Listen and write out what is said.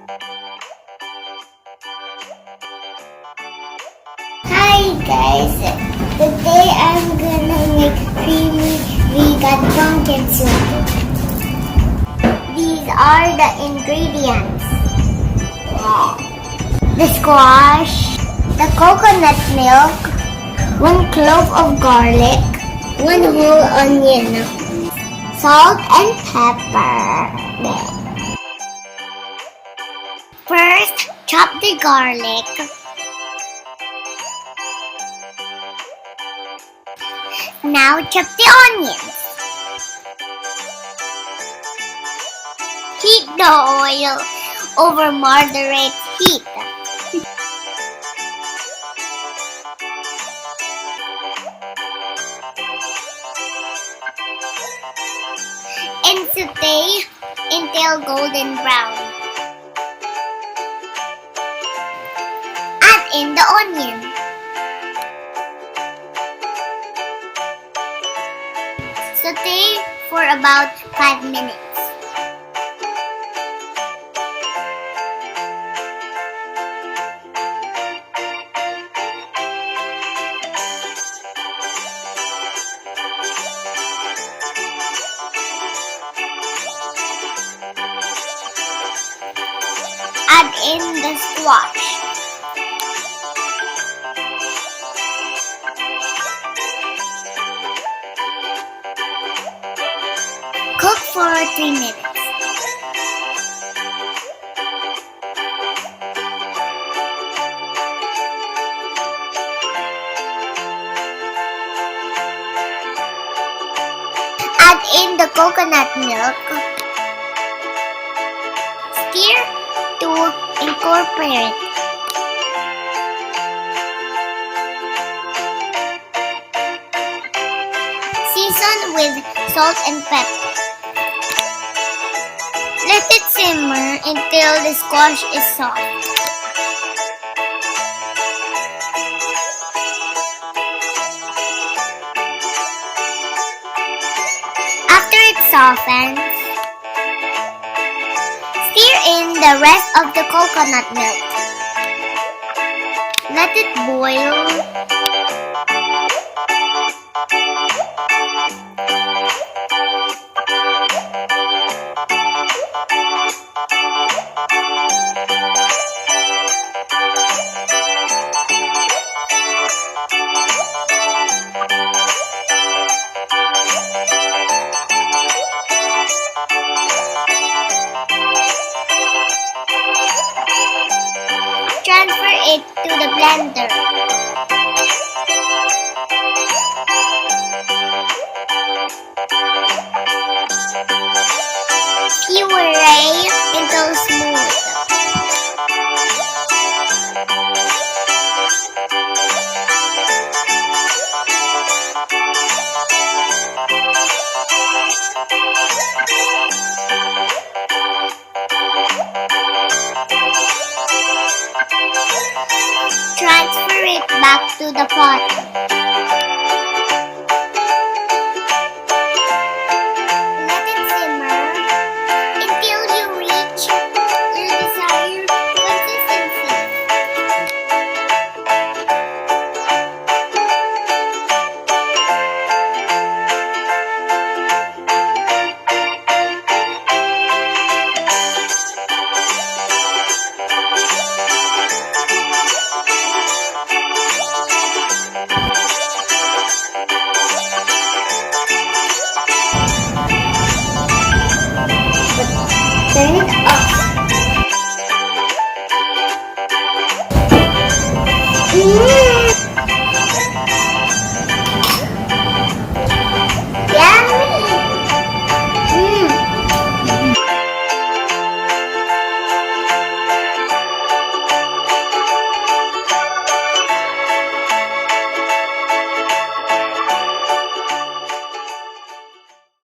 Hi guys, today I'm gonna make creamy vegan pumpkin soup. These are the ingredients. The squash, the coconut milk, 1 clove of garlic, 1 whole onion, salt and pepper. First, chop the garlic. Now chop the onions. Heat the oil over moderate heat. And saute until golden brown. Add in the onion. Saute for about 5 minutes. Add in the squash. Cook for 3 minutes. Add in the coconut milk. Stir to incorporate. Season with salt and pepper. Let it simmer until the squash is soft. After it softens, stir in the rest of the coconut milk. Let it boil. Transfer it to the blender. Puree until smooth. Transfer it back to the pot. Let it simmer until you reach your desired consistency. Turn it off.